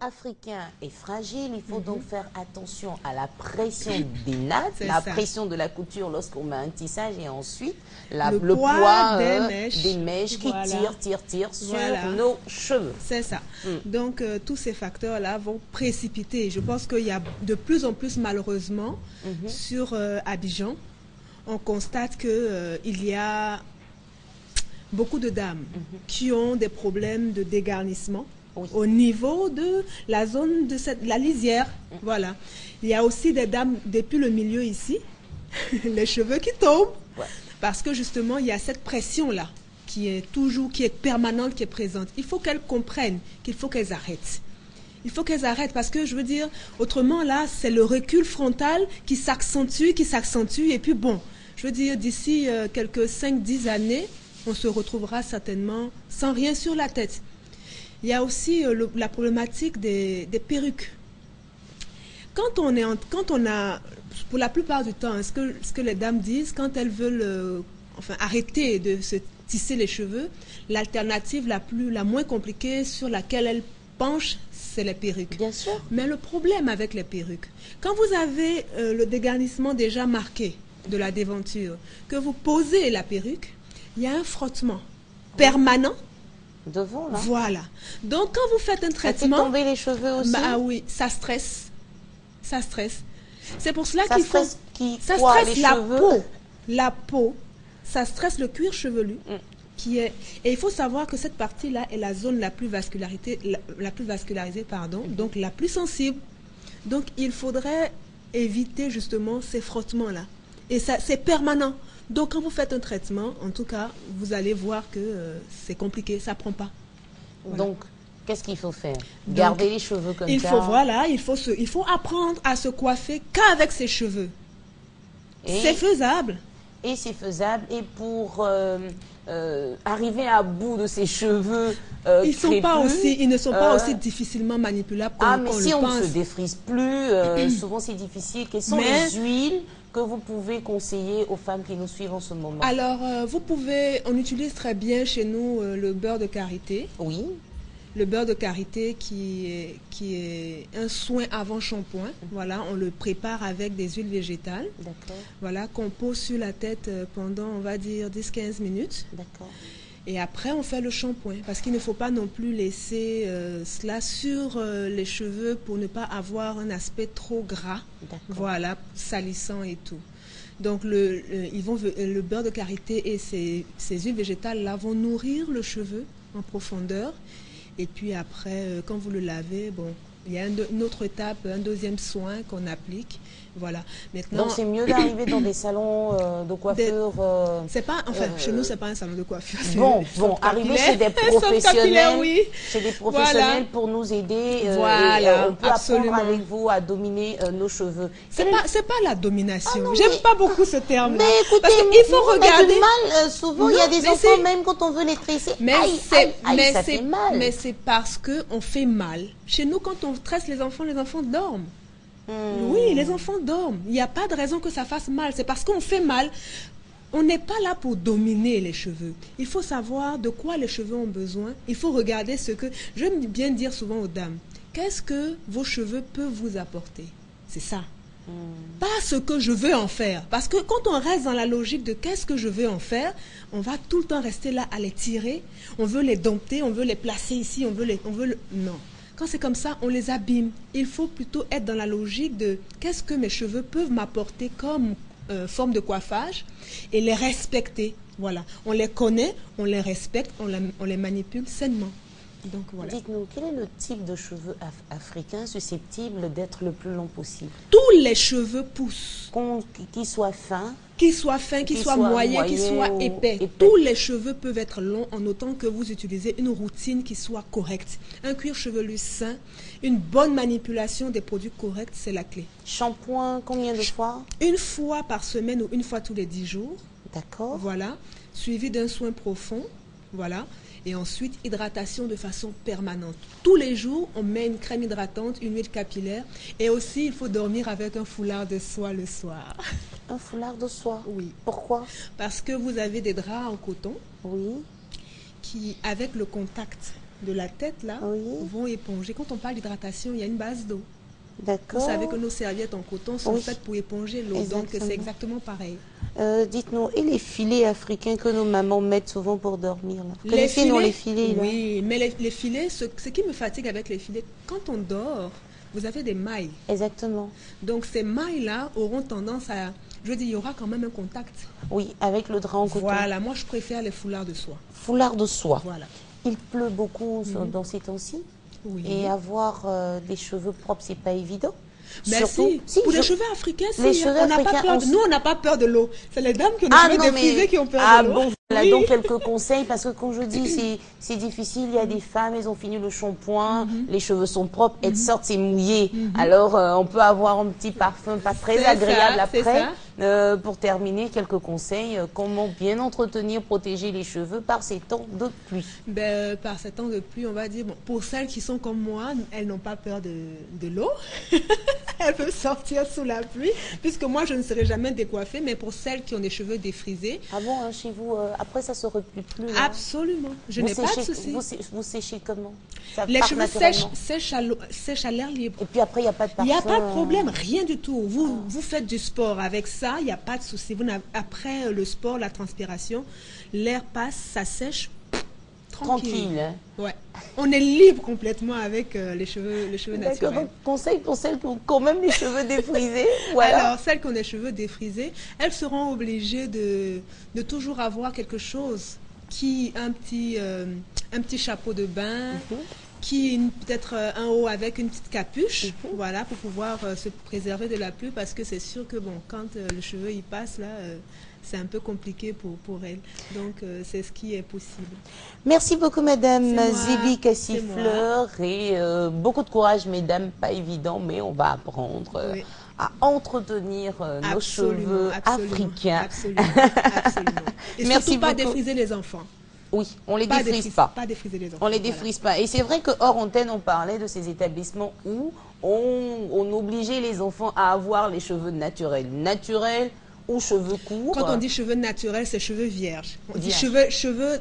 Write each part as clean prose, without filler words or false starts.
Africain est fragile, il faut donc faire attention à la pression des nattes, pression de la couture lorsqu'on met un tissage et ensuite le poids des mèches qui tirent sur nos cheveux. C'est ça. Donc tous ces facteurs-là vont précipiter. Je pense qu'il y a de plus en plus malheureusement sur Abidjan, on constate qu'il y a beaucoup de dames qui ont des problèmes de dégarnissement. Au niveau de la zone de la lisière. Voilà. Il y a aussi des dames depuis le milieu ici, les cheveux qui tombent. Parce que justement, il y a cette pression-là qui est permanente, qui est présente. Il faut qu'elles comprennent qu'il faut qu'elles arrêtent. Il faut qu'elles arrêtent parce que, je veux dire, autrement, là, c'est le recul frontal qui s'accentue. Et puis, bon, je veux dire, d'ici quelques 5-10 années, on se retrouvera certainement sans rien sur la tête. Il y a aussi la problématique des perruques. Quand on a, pour la plupart du temps, ce que les dames disent, quand elles veulent arrêter de se tisser les cheveux, l'alternative la moins compliquée sur laquelle elles penchent, c'est les perruques. Bien sûr. Mais le problème avec les perruques, quand vous avez le dégarnissement déjà marqué de la déventure, que vous posez la perruque, il y a un frottement permanent. Devant, là. Voilà. Donc, quand vous faites un traitement... Ça fait tomber les cheveux aussi? Ah oui, ça stresse. Ça stresse. C'est pour cela qu'il faut... Ça stresse la peau. La peau. Ça stresse le cuir chevelu. Et il faut savoir que cette partie-là est la zone la plus vascularisée, donc la plus sensible. Donc, il faudrait éviter justement ces frottements-là. Et ça, c'est permanent. Donc, quand vous faites un traitement, en tout cas, vous allez voir que c'est compliqué, ça ne prend pas. Voilà. Donc, qu'est-ce qu'il faut faire? Garder les cheveux comme ça? Voilà, il faut apprendre à se coiffer qu'avec ses cheveux. C'est faisable. Et c'est faisable. Et pour arriver à bout de ses cheveux ils ne sont pas aussi difficilement manipulables qu'on le pense. Mais si on ne se défrise plus, souvent c'est difficile. Quelles sont les huiles que vous pouvez conseiller aux femmes qui nous suivent en ce moment? Alors, on utilise très bien chez nous le beurre de karité. Oui. Le beurre de karité qui est un soin avant shampoing. Voilà, on le prépare avec des huiles végétales. D'accord. Voilà, qu'on pose sur la tête pendant, on va dire, 10-15 minutes. D'accord. Et après, on fait le shampoing. Parce qu'il ne faut pas non plus laisser cela sur les cheveux pour ne pas avoir un aspect trop gras. Voilà, salissant et tout. Donc, le beurre de karité et ces huiles végétales-là vont nourrir le cheveu en profondeur. Et puis après, quand vous le lavez, bon, il y a une autre étape, un deuxième soin qu'on applique. Voilà. Maintenant, donc c'est mieux d'arriver dans des salons de coiffure. C'est pas, chez nous, c'est pas un salon de coiffure. Arriver chez des professionnels, oui. Chez des professionnels pour nous aider. Voilà, on peut apprendre avec vous à dominer nos cheveux. C'est pas la domination. J'aime pas beaucoup ce terme. Mais écoutez, parce qu'il faut regarder. Mal, souvent, il y a des enfants, même quand on veut les tresser. Ça fait mal. Mais c'est parce qu'on fait mal. Chez nous, quand on tresse les enfants dorment. Oui, les enfants dorment. Il n'y a pas de raison que ça fasse mal. C'est parce qu'on fait mal. On n'est pas là pour dominer les cheveux. Il faut savoir de quoi les cheveux ont besoin. Il faut regarder ce que... J'aime bien dire souvent aux dames, qu'est-ce que vos cheveux peuvent vous apporter? C'est ça. Pas ce que je veux en faire. Parce que quand on reste dans la logique de qu'est-ce que je veux en faire, on va tout le temps rester là à les tirer. On veut les dompter, on veut les placer ici, Non. Quand c'est comme ça, on les abîme. Il faut plutôt être dans la logique de qu'est-ce que mes cheveux peuvent m'apporter comme forme de coiffage et les respecter. Voilà. On les connaît, on les respecte, on les manipule sainement. Donc, voilà. Dites-nous, quel est le type de cheveux africains susceptible d'être le plus long possible? Tous les cheveux poussent. Qu'ils soient fins. Qu'ils soient fins, qu'ils soient moyens, qu'ils soient épais. Tous les cheveux peuvent être longs en autant que vous utilisez une routine qui soit correcte. Un cuir chevelu sain, une bonne manipulation des produits corrects, c'est la clé. Shampoing, combien de fois? Une fois par semaine ou une fois tous les 10 jours. D'accord. Voilà. Suivi d'un soin profond. Voilà. Et ensuite, hydratation de façon permanente. Tous les jours, on met une crème hydratante, une huile capillaire. Et aussi, il faut dormir avec un foulard de soie le soir. Un foulard de soie? Oui. Pourquoi? Parce que vous avez des draps en coton. Oui. Qui, avec le contact de la tête, là, vont éponger. Quand on parle d'hydratation, il y a une base d'eau. D'accord. Vous savez que nos serviettes en coton sont faites pour éponger l'eau, donc c'est exactement pareil. Dites-nous, et les filets africains que nos mamans mettent souvent pour dormir là? Connaissez-nous les filets là? Oui, mais les filets, ce qui me fatigue avec les filets, quand on dort, vous avez des mailles. Exactement. Donc ces mailles-là auront tendance à... Je veux dire, il y aura quand même un contact. Oui, avec le drap en coton. Voilà, moi je préfère les foulards de soie. Foulards de soie. Voilà. Il pleut beaucoup dans ces temps-ci. Oui. Et avoir des cheveux propres, c'est pas évident. Mais surtout, pour les cheveux africains, on n'a pas peur. Nous, on n'a pas peur de l'eau. C'est les dames qui ont des cheveux défrisés qui ont peur de l'eau. Bon, voilà donc quelques conseils, parce que quand je dis c'est difficile, il y a des femmes, elles ont fini le shampoing, les cheveux sont propres, elles sortent, c'est mouillé. Alors, on peut avoir un petit parfum pas très agréable après. Pour terminer, quelques conseils, comment bien entretenir, protéger les cheveux par ces temps de pluie? Par ces temps de pluie, on va dire, bon, pour celles qui sont comme moi, elles n'ont pas peur de l'eau. Elles peuvent sortir sous la pluie, puisque moi, je ne serai jamais décoiffée, mais pour celles qui ont des cheveux défrisés... Ah bon, hein, chez vous, après, ça ne se replie plus là. Absolument, je n'ai pas de souci. Vous séchez comment? Les cheveux sèchent à l'air libre. Et puis après, il n'y a pas de parfum? Il n'y a pas de problème, rien du tout. Vous faites du sport avec ça, il n'y a pas de souci. Après le sport, la transpiration, l'air passe, ça sèche. Tranquille. Hein? Ouais. On est libre complètement avec les cheveux naturels. Donc, conseil pour celles qui ont quand même les cheveux défrisés. Voilà. Alors, celles qui ont les cheveux défrisés, elles seront obligées de toujours avoir quelque chose un petit chapeau de bain, peut-être un haut avec une petite capuche, voilà, pour pouvoir se préserver de la pluie, parce que c'est sûr que bon, quand le cheveu y passe là, c'est un peu compliqué pour elle. Donc c'est ce qui est possible. Merci beaucoup Madame Zébi Cassifleur, et beaucoup de courage mesdames, pas évident, mais on va apprendre à entretenir nos cheveux africains. Absolument. Et merci surtout pas beaucoup. Défriser les enfants. Oui, on les défrise pas. Pas défriser les enfants. On les défrise pas. Et c'est vrai que hors antenne, on parlait de ces établissements où on obligeait les enfants à avoir les cheveux naturels ou cheveux courts. Quand on dit cheveux naturels, c'est cheveux vierges. On dit cheveux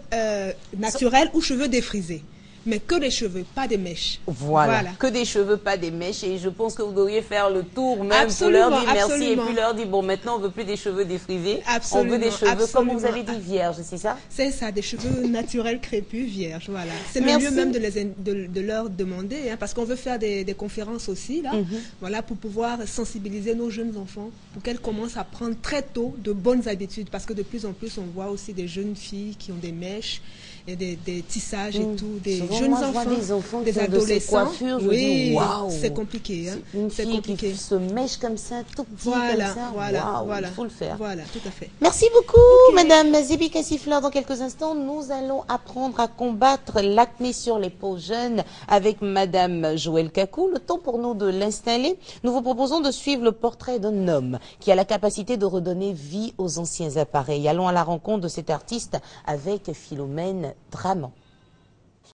naturels ou cheveux défrisés. Mais que des cheveux, pas des mèches. Voilà, que des cheveux, pas des mèches. Et je pense que vous devriez faire le tour même pour leur dire merci. Et puis leur dire, bon, maintenant, on ne veut plus des cheveux défrisés. On veut des cheveux, comme vous avez dit, vierges, c'est ça? C'est ça, des cheveux naturels, crépus, vierges, voilà. C'est le mieux même de leur demander, hein, parce qu'on veut faire des conférences aussi, là, voilà, pour pouvoir sensibiliser nos jeunes enfants, pour qu'elles commencent à prendre très tôt de bonnes habitudes. Parce que de plus en plus, on voit aussi des jeunes filles qui ont des mèches, et des tissages et tout, des jeunes enfants, des adolescents. Oui, c'est compliqué. Hein? Une fille qui se mèche comme ça, tout petit comme ça. Voilà. Il faut le faire. Voilà, tout à fait. Merci beaucoup, Madame Zébi Cassifleur. Dans quelques instants, nous allons apprendre à combattre l'acné sur les peaux jeunes avec Madame Joëlle Kakou. Le temps pour nous de l'installer. Nous vous proposons de suivre le portrait d'un homme qui a la capacité de redonner vie aux anciens appareils. Allons à la rencontre de cet artiste avec Philomène Draman.